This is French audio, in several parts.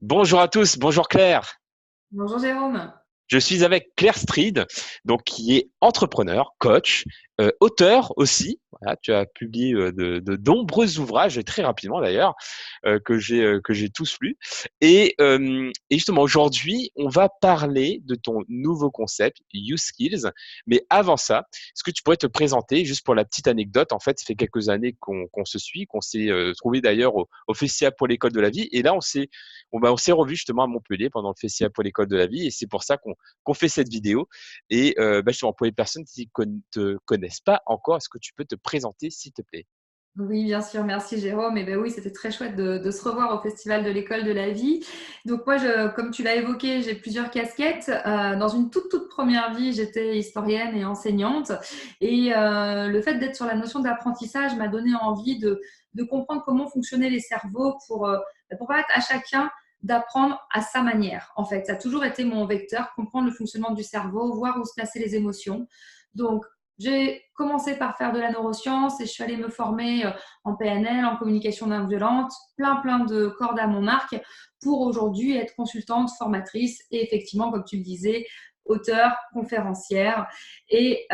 Bonjour à tous, bonjour Claire. Bonjour Jérôme. Je suis avec Claire Stride, donc qui est entrepreneur, coach, auteur aussi. Voilà, tu as publié de nombreux ouvrages, et très rapidement d'ailleurs, que j'ai tous lus. Et justement, aujourd'hui, on va parler de ton nouveau concept, YouSkills. Mais avant ça, est-ce que tu pourrais te présenter, juste pour la petite anecdote? En fait, ça fait quelques années qu'on se suit, qu'on s'est trouvé d'ailleurs au Festival pour l'école de la vie. Et là, on s'est revu justement à Montpellier pendant le Festival pour l'école de la vie. Et c'est pour ça qu'on fait cette vidéo. Et justement, pour les personnes qui ne te connaissent pas encore, est-ce que tu peux te présenter, s'il te plaît? Oui, bien sûr, merci Jérôme. Et ben oui, c'était très chouette de se revoir au Festival de l'école de la vie. Donc moi, comme tu l'as évoqué, j'ai plusieurs casquettes. Dans une toute première vie, j'étais historienne et enseignante. Et le fait d'être sur la notion d'apprentissage m'a donné envie de comprendre comment fonctionnaient les cerveaux pour permettre à chacun d'apprendre à sa manière. En fait, ça a toujours été mon vecteur, comprendre le fonctionnement du cerveau, voir où se placer les émotions. Donc, j'ai commencé par faire de la neuroscience et je suis allée me former en PNL, en communication non violente, plein de cordes à mon arc pour aujourd'hui être consultante, formatrice et effectivement, comme tu le disais, auteure, conférencière et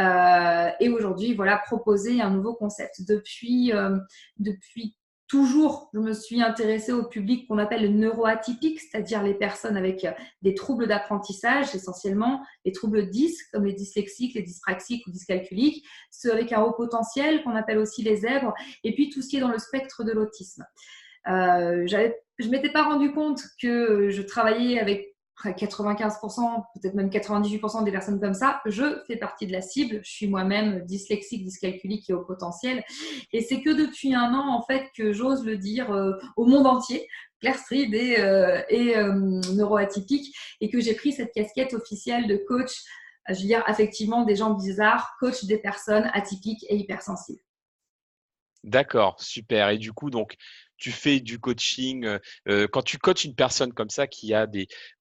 aujourd'hui, voilà, proposer un nouveau concept. Depuis toujours, je me suis intéressée au public qu'on appelle le neuroatypique, c'est-à-dire les personnes avec des troubles d'apprentissage essentiellement, les troubles 10 comme les dyslexiques, les dyspraxiques ou dyscalculiques, ceux avec un haut potentiel qu'on appelle aussi les zèbres, et puis tout ce qui est dans le spectre de l'autisme. Je ne m'étais pas rendu compte que je travaillais avec 95%, peut-être même 98% des personnes comme ça. Je fais partie de la cible. Je suis moi-même dyslexique, dyscalculique et au potentiel. Et c'est que depuis un an, en fait, que j'ose le dire au monde entier, Claire Stride et neuroatypique, et que j'ai pris cette casquette officielle de coach, je veux dire, effectivement, des gens bizarres, coach des personnes atypiques et hypersensibles. D'accord, super. Et du coup, donc, tu fais du coaching. Quand tu coaches une personne comme ça qui a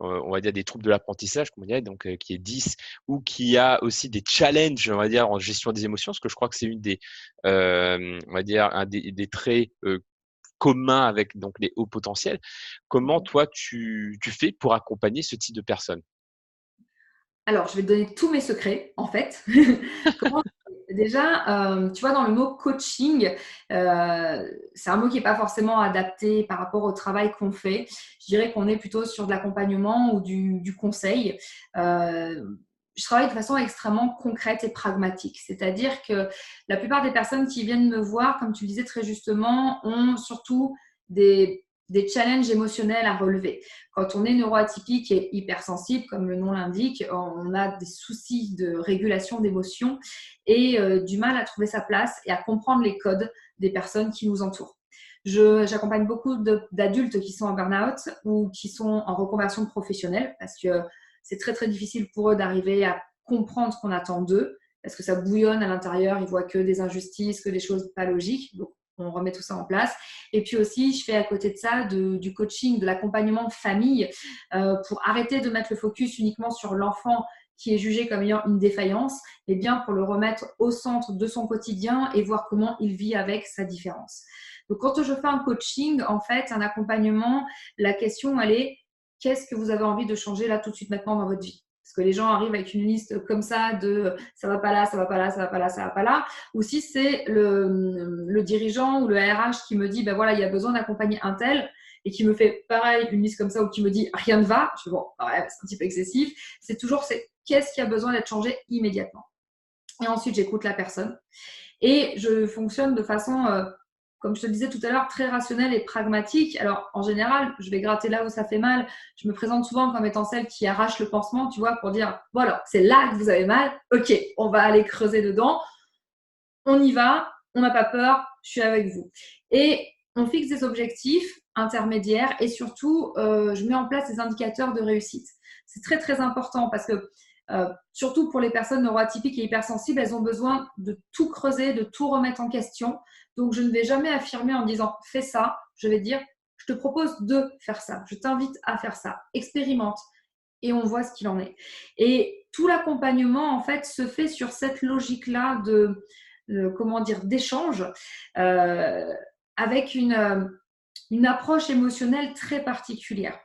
on va dire, des troubles de l'apprentissage, comme on dirait, donc qui est 10, ou qui a aussi des challenges, on va dire, en gestion des émotions, parce que je crois que c'est on va dire, un des traits communs avec donc les hauts potentiels. Comment toi tu fais pour accompagner ce type de personnes? Alors, je vais te donner tous mes secrets, en fait. Comment déjà, tu vois, dans le mot coaching, c'est un mot qui n'est pas forcément adapté par rapport au travail qu'on fait. Je dirais qu'on est plutôt sur de l'accompagnement ou du conseil. Je travaille de façon extrêmement concrète et pragmatique. C'est-à-dire que la plupart des personnes qui viennent me voir, comme tu le disais très justement, ont surtout des challenges émotionnels à relever. Quand on est neuroatypique et hypersensible, comme le nom l'indique, on a des soucis de régulation d'émotions et du mal à trouver sa place et à comprendre les codes des personnes qui nous entourent. J'accompagne beaucoup d'adultes qui sont en burn-out ou qui sont en reconversion professionnelle parce que c'est très difficile pour eux d'arriver à comprendre ce qu'on attend d'eux parce que ça bouillonne à l'intérieur, ils voient que des injustices, que des choses pas logiques. Donc, on remet tout ça en place. Et puis aussi, je fais à côté de ça du coaching, de l'accompagnement de famille pour arrêter de mettre le focus uniquement sur l'enfant qui est jugé comme ayant une défaillance, mais bien pour le remettre au centre de son quotidien et voir comment il vit avec sa différence. Donc, quand je fais un coaching, en fait, un accompagnement, la question, elle est qu'est-ce que vous avez envie de changer là tout de suite maintenant dans votre vie? Parce que les gens arrivent avec une liste comme ça de ça va pas là, ça va pas là, ça va pas là, ça va pas là. Ou si c'est le dirigeant ou le RH qui me dit ben voilà, il y a besoin d'accompagner un tel et qui me fait pareil une liste comme ça ou qui me dit rien ne va, je dis bon, ouais, c'est un petit peu excessif. C'est toujours qu'est-ce qui a besoin d'être changé immédiatement. Et ensuite, j'écoute la personne et je fonctionne de façon comme je te disais tout à l'heure, très rationnelle et pragmatique. Alors, en général, je vais gratter là où ça fait mal. Je me présente souvent comme étant celle qui arrache le pansement, tu vois, pour dire, voilà, c'est là que vous avez mal. OK, on va aller creuser dedans. On y va, on n'a pas peur, je suis avec vous. Et on fixe des objectifs intermédiaires et surtout, je mets en place des indicateurs de réussite. C'est très important parce que surtout pour les personnes neuroatypiques et hypersensibles, elles ont besoin de tout creuser, de tout remettre en question. Donc, je ne vais jamais affirmer en disant fais ça. Je vais dire je te propose de faire ça. Je t'invite à faire ça. Expérimente et on voit ce qu'il en est. Et tout l'accompagnement, en fait, se fait sur cette logique-là comment dire, d'échange euh, avec une approche émotionnelle très particulière.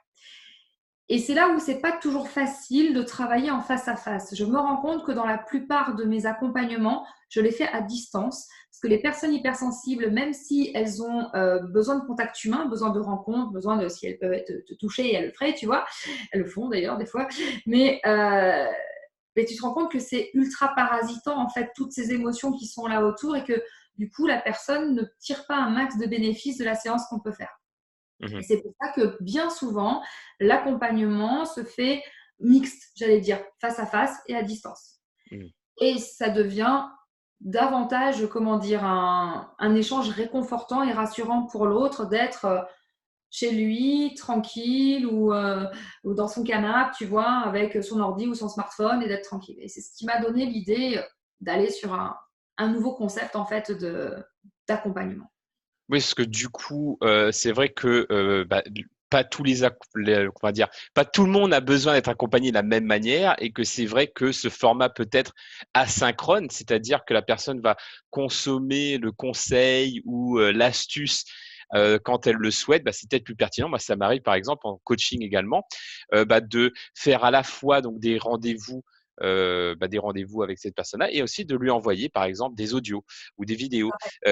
Et c'est là où c'est pas toujours facile de travailler en face à face. Je me rends compte que dans la plupart de mes accompagnements, je les fais à distance parce que les personnes hypersensibles, même si elles ont besoin de contact humain, besoin de rencontres, besoin de si elles peuvent te toucher, elles le feraient, tu vois, elles le font d'ailleurs des fois, mais tu te rends compte que c'est ultra parasitant en fait toutes ces émotions qui sont là autour et que du coup la personne ne tire pas un max de bénéfices de la séance qu'on peut faire. Et Mhm. c'est pour ça que bien souvent, l'accompagnement se fait mixte, j'allais dire, face à face et à distance. Mhm. Et ça devient davantage, comment dire, un échange réconfortant et rassurant pour l'autre d'être chez lui, tranquille ou dans son canapé, tu vois, avec son ordi ou son smartphone et d'être tranquille. Et c'est ce qui m'a donné l'idée d'aller sur un nouveau concept en fait d'accompagnement. Oui, parce que du coup, c'est vrai que pas tous on va dire, pas tout le monde a besoin d'être accompagné de la même manière et que c'est vrai que ce format peut être asynchrone, c'est-à-dire que la personne va consommer le conseil ou l'astuce quand elle le souhaite, c'est peut-être plus pertinent. Moi, ça m'arrive par exemple en coaching également, de faire à la fois donc des rendez-vous avec cette personne-là et aussi de lui envoyer par exemple des audios ou des vidéos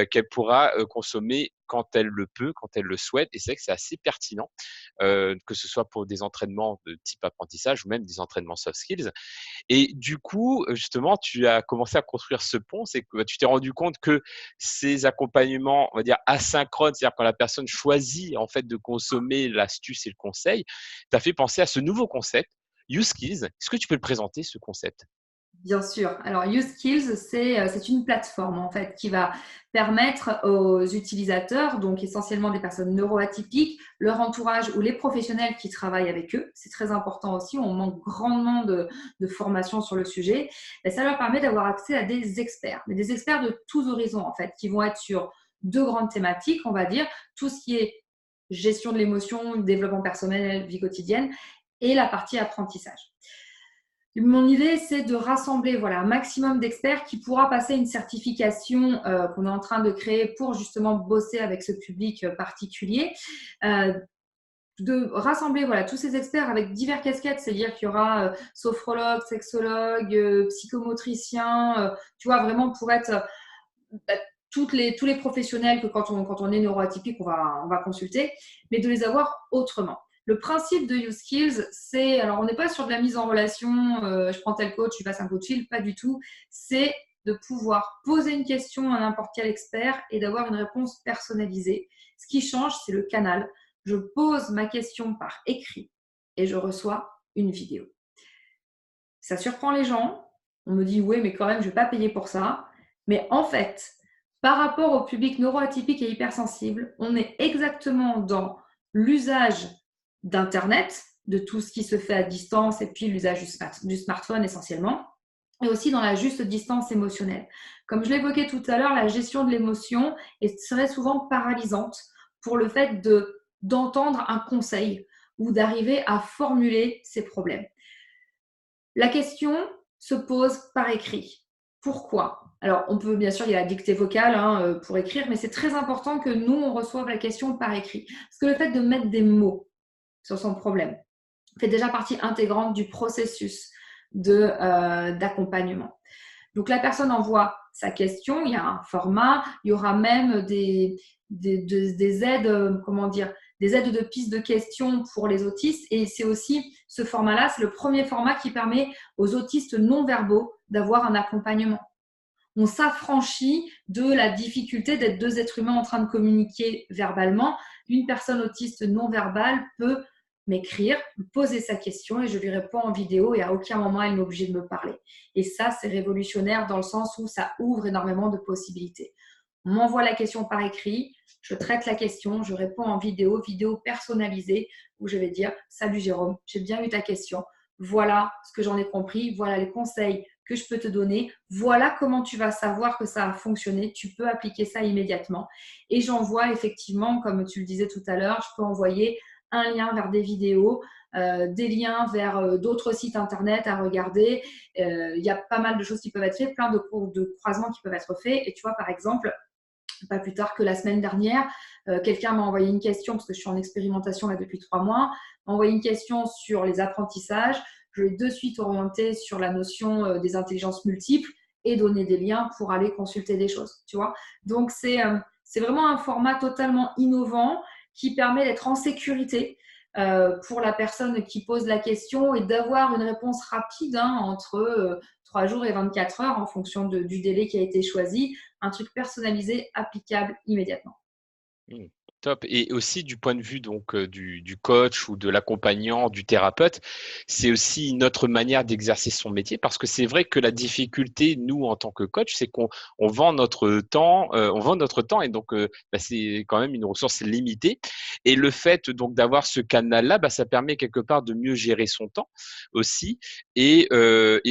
qu'elle pourra consommer quand elle le peut, quand elle le souhaite. Et c'est vrai que c'est assez pertinent, que ce soit pour des entraînements de type apprentissage ou même des entraînements soft skills. Et du coup, justement, tu as commencé à construire ce pont, c'est que tu t'es rendu compte que ces accompagnements, on va dire asynchrones, c'est-à-dire quand la personne choisit en fait de consommer l'astuce et le conseil, tu as fait penser à ce nouveau concept, UseKills. Est-ce que tu peux le présenter, ce concept? Bien sûr. Alors, UseKills, c'est une plateforme en fait qui va permettre aux utilisateurs, donc essentiellement des personnes neuroatypiques, leur entourage ou les professionnels qui travaillent avec eux, c'est très important aussi, on manque grandement de formation sur le sujet, et ça leur permet d'avoir accès à des experts, mais des experts de tous horizons en fait, qui vont être sur deux grandes thématiques, on va dire, tout ce qui est gestion de l'émotion, développement personnel, vie quotidienne, et la partie apprentissage. Mon idée, c'est de rassembler un maximum d'experts qui pourra passer une certification qu'on est en train de créer pour justement bosser avec ce public particulier. Euh, de rassembler tous ces experts avec diverses casquettes, c'est-à-dire qu'il y aura sophrologue, sexologue, psychomotricien, tu vois, vraiment pour être bah, tous les professionnels que quand on est neuroatypique, on va consulter, mais de les avoir autrement. Le principe de UseKills, c'est, alors on n'est pas sur de la mise en relation, je prends tel coach, je passe un coaching, pas du tout. C'est de pouvoir poser une question à n'importe quel expert et d'avoir une réponse personnalisée. Ce qui change, c'est le canal. Je pose ma question par écrit et je reçois une vidéo. Ça surprend les gens. On me dit, oui, mais quand même, je ne vais pas payer pour ça. Mais en fait, par rapport au public neuroatypique et hypersensible, on est exactement dans l'usage d'Internet, de tout ce qui se fait à distance et puis l'usage du smartphone essentiellement, et aussi dans la juste distance émotionnelle. Comme je l'évoquais tout à l'heure, la gestion de l'émotion serait souvent paralysante pour le fait d'entendre un conseil ou d'arriver à formuler ses problèmes. La question se pose par écrit. Pourquoi? Alors, on peut, bien sûr, il y a la dictée vocale pour écrire, mais c'est très important que nous, on reçoive la question par écrit. Parce que le fait de mettre des mots sur son problème fait déjà partie intégrante du processus d'accompagnement. Donc, la personne envoie sa question, il y a un format, il y aura même des aides, comment dire, des aides de pistes de questions pour les autistes. Et c'est aussi ce format-là, c'est le premier format qui permet aux autistes non-verbaux d'avoir un accompagnement. On s'affranchit de la difficulté d'être deux êtres humains en train de communiquer verbalement. Une personne autiste non-verbale peut m'écrire, me poser sa question et je lui réponds en vidéo et à aucun moment elle n'est obligée de me parler. Et ça, c'est révolutionnaire dans le sens où ça ouvre énormément de possibilités. On m'envoie la question par écrit, je traite la question, je réponds en vidéo personnalisée où je vais dire « Salut Jérôme, j'ai bien eu ta question. Voilà ce que j'en ai compris, voilà les conseils que je peux te donner. Voilà comment tu vas savoir que ça a fonctionné. Tu peux appliquer ça immédiatement. » Et j'envoie effectivement, comme tu le disais tout à l'heure, je peux envoyer un lien vers des vidéos, des liens vers d'autres sites internet à regarder. Il y a pas mal de choses qui peuvent être faites, plein de croisements qui peuvent être faits. Et tu vois, par exemple, pas plus tard que la semaine dernière, quelqu'un m'a envoyé une question, parce que je suis en expérimentation là depuis 3 mois, m'a envoyé une question sur les apprentissages. Je l'ai de suite orienté sur la notion des intelligences multiples et donné des liens pour aller consulter des choses, tu vois. Donc, c'est vraiment un format totalement innovant qui permet d'être en sécurité pour la personne qui pose la question et d'avoir une réponse rapide entre 3 jours et 24 heures en fonction du délai qui a été choisi. Un truc personnalisé, applicable immédiatement. Mmh. Top et aussi du point de vue donc du coach ou de l'accompagnant, du thérapeute, c'est aussi une autre manière d'exercer son métier parce que c'est vrai que la difficulté, nous, en tant que coach, c'est qu'on vend notre temps et donc bah, c'est quand même une ressource limitée et le fait donc d'avoir ce canal-là, bah, ça permet quelque part de mieux gérer son temps aussi et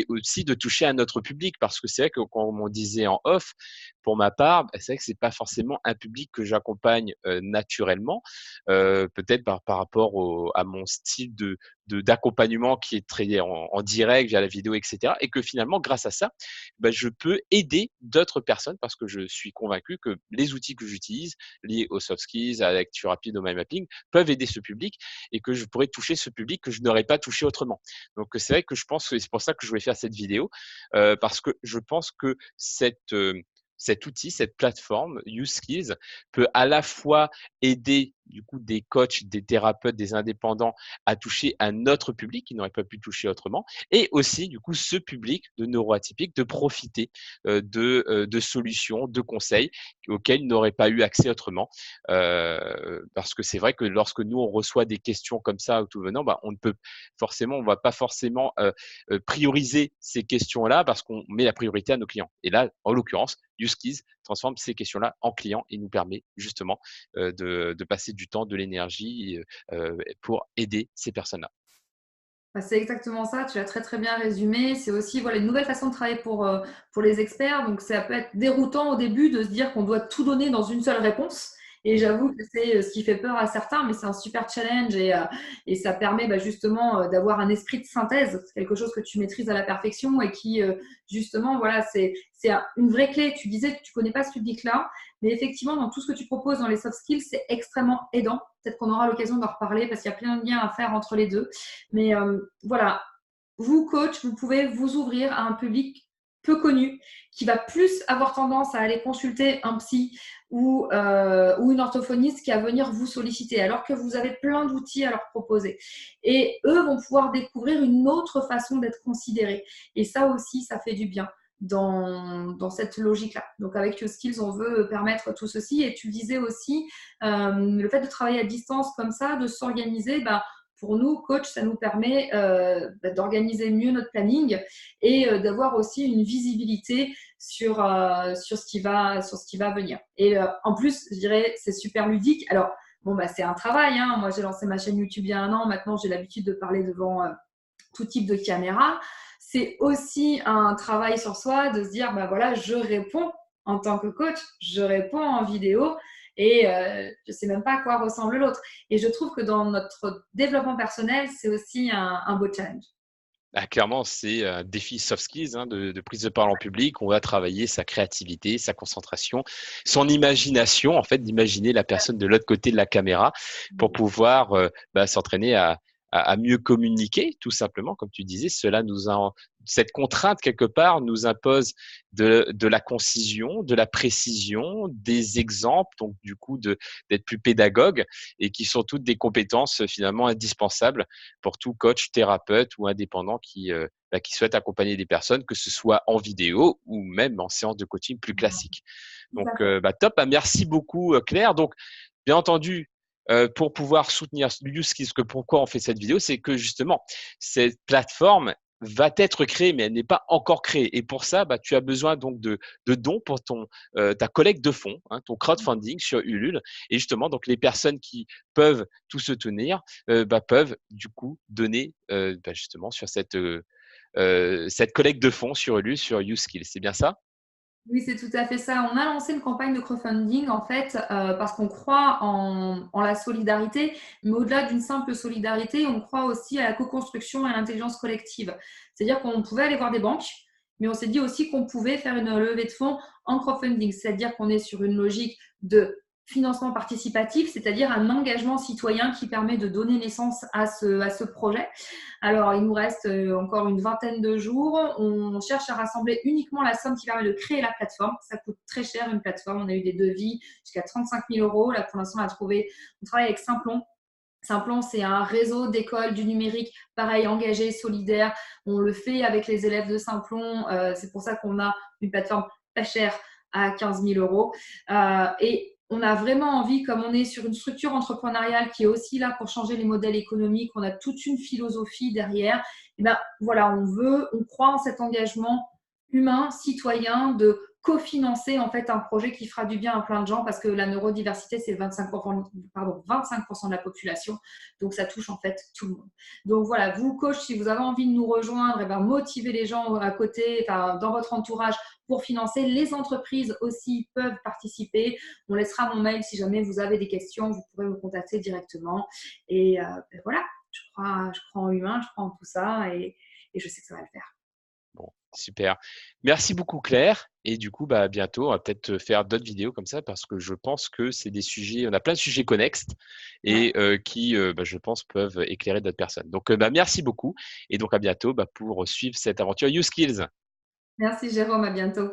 aussi de toucher à notre public parce que c'est vrai que comme on disait en off, pour ma part, bah, c'est vrai que c'est pas forcément un public que j'accompagne, naturellement, peut-être par rapport à mon style d'accompagnement qui est très en direct via la vidéo et cetera et que finalement grâce à ça, bah, je peux aider d'autres personnes parce que je suis convaincu que les outils que j'utilise liés aux soft skills, à la lecture rapide, au mind mapping peuvent aider ce public et que je pourrais toucher ce public que je n'aurais pas touché autrement. Donc c'est vrai que je pense que c'est pour ça que je voulais faire cette vidéo, parce que je pense que cet outil, cette plateforme USkills peut à la fois aider du coup des coachs, des thérapeutes, des indépendants à toucher un autre public qui n'aurait pas pu toucher autrement et aussi du coup ce public de neuroatypiques de profiter de solutions, de conseils auxquels ils n'auraient pas eu accès autrement. Parce que c'est vrai que lorsque nous on reçoit des questions comme ça au tout venant, bah, on va pas forcément prioriser ces questions-là parce qu'on met la priorité à nos clients. Et là, en l'occurrence, UseKeys transforme ces questions-là en clients et nous permet justement de passer du temps, de l'énergie pour aider ces personnes-là. Bah, c'est exactement ça, tu l'as très très bien résumé. C'est aussi voilà, une nouvelle façon de travailler pour les experts. Donc ça peut être déroutant au début de se dire qu'on doit tout donner dans une seule réponse. Et Mmh. j'avoue que c'est ce qui fait peur à certains, mais c'est un super challenge et ça permet bah, justement d'avoir un esprit de synthèse. C'est quelque chose que tu maîtrises à la perfection et qui justement, voilà, c'est une vraie clé. Tu disais que tu ne connais pas ce public-là, mais effectivement, dans tout ce que tu proposes dans les soft skills, c'est extrêmement aidant. Peut-être qu'on aura l'occasion d'en reparler parce qu'il y a plein de liens à faire entre les deux. Mais voilà, vous, coach, vous pouvez vous ouvrir à un public peu connu qui va plus avoir tendance à aller consulter un psy ou une orthophoniste qui va venir vous solliciter alors que vous avez plein d'outils à leur proposer. Et eux vont pouvoir découvrir une autre façon d'être considérés. Et ça aussi, ça fait du bien dans cette logique-là. Donc avec YouSkills, on veut permettre tout ceci. Et tu disais aussi, le fait de travailler à distance comme ça, de s'organiser, bah, pour nous, coach, ça nous permet d'organiser mieux notre planning et d'avoir aussi une visibilité sur ce qui va venir. Et en plus, je dirais, c'est super ludique. Alors, bon, bah, c'est un travail. Hein. Moi, j'ai lancé ma chaîne YouTube il y a 1 an. Maintenant, j'ai l'habitude de parler devant tout type de caméra. C'est aussi un travail sur soi de se dire, bah voilà, je réponds en tant que coach, je réponds en vidéo et je ne sais même pas à quoi ressemble l'autre. Et je trouve que dans notre développement personnel, c'est aussi un beau challenge. Ah, clairement, c'est un défi soft skills hein, de prise de parole en public. On va travailler sa créativité, sa concentration, son imagination, en fait, d'imaginer la personne de l'autre côté de la caméra pour pouvoir bah, s'entraîner à mieux communiquer, tout simplement, comme tu disais. Cette contrainte, quelque part, nous impose de la concision, de la précision, des exemples, donc du coup, d'être plus pédagogue et qui sont toutes des compétences finalement indispensables pour tout coach, thérapeute ou indépendant qui souhaite accompagner des personnes, que ce soit en vidéo ou même en séance de coaching plus classique. Tout Donc, à fait. bah, top. Bah, merci beaucoup, Claire. Donc, bien entendu, pour pouvoir soutenir YouSkills, que pourquoi on fait cette vidéo, c'est que justement, cette plateforme va être créée, mais elle n'est pas encore créée. Et pour ça, bah, tu as besoin donc de dons pour ta collecte de fonds, hein, ton crowdfunding sur Ulule. Et justement, donc les personnes qui peuvent tout se tenir, bah, peuvent du coup donner bah, justement sur cette collecte de fonds sur Ulule, sur YouSkills. C'est bien ça? Oui, c'est tout à fait ça. On a lancé une campagne de crowdfunding en fait parce qu'on croit en la solidarité, mais au-delà d'une simple solidarité, on croit aussi à la co-construction et à l'intelligence collective. C'est-à-dire qu'on pouvait aller voir des banques, mais on s'est dit aussi qu'on pouvait faire une levée de fonds en crowdfunding, c'est-à-dire qu'on est sur une logique de financement participatif, c'est-à-dire un engagement citoyen qui permet de donner naissance à ce projet. Alors, il nous reste encore une vingtaine de jours. On cherche à rassembler uniquement la somme qui permet de créer la plateforme. Ça coûte très cher une plateforme. On a eu des devis jusqu'à 35 000 euros. Là, pour l'instant, on travaille avec Simplon. Simplon, c'est un réseau d'écoles du numérique, pareil, engagé, solidaire. On le fait avec les élèves de Simplon. C'est pour ça qu'on a une plateforme pas chère à 15 000 euros. Et on a vraiment envie, comme on est sur une structure entrepreneuriale qui est aussi là pour changer les modèles économiques, on a toute une philosophie derrière. Et ben voilà, on croit en cet engagement humain, citoyen, de cofinancer en fait un projet qui fera du bien à plein de gens parce que la neurodiversité, c'est 25% de la population. Donc, ça touche en fait tout le monde. Donc, voilà, vous, coach, si vous avez envie de nous rejoindre, et ben, motivez les gens à côté, dans votre entourage pour financer. Les entreprises aussi peuvent participer. On laissera mon mail si jamais vous avez des questions. Vous pourrez me contacter directement. Et ben, voilà, je crois en humain, je crois en tout ça et je sais que ça va le faire. Bon, super. Merci beaucoup Claire. Et du coup, à bientôt. On va peut-être faire d'autres vidéos comme ça parce que je pense que c'est des sujets, on a plein de sujets connexes et Ouais. qui, je pense, peuvent éclairer d'autres personnes. Donc, merci beaucoup. Et donc, à bientôt pour suivre cette aventure YouSkills. Merci Jérôme, à bientôt.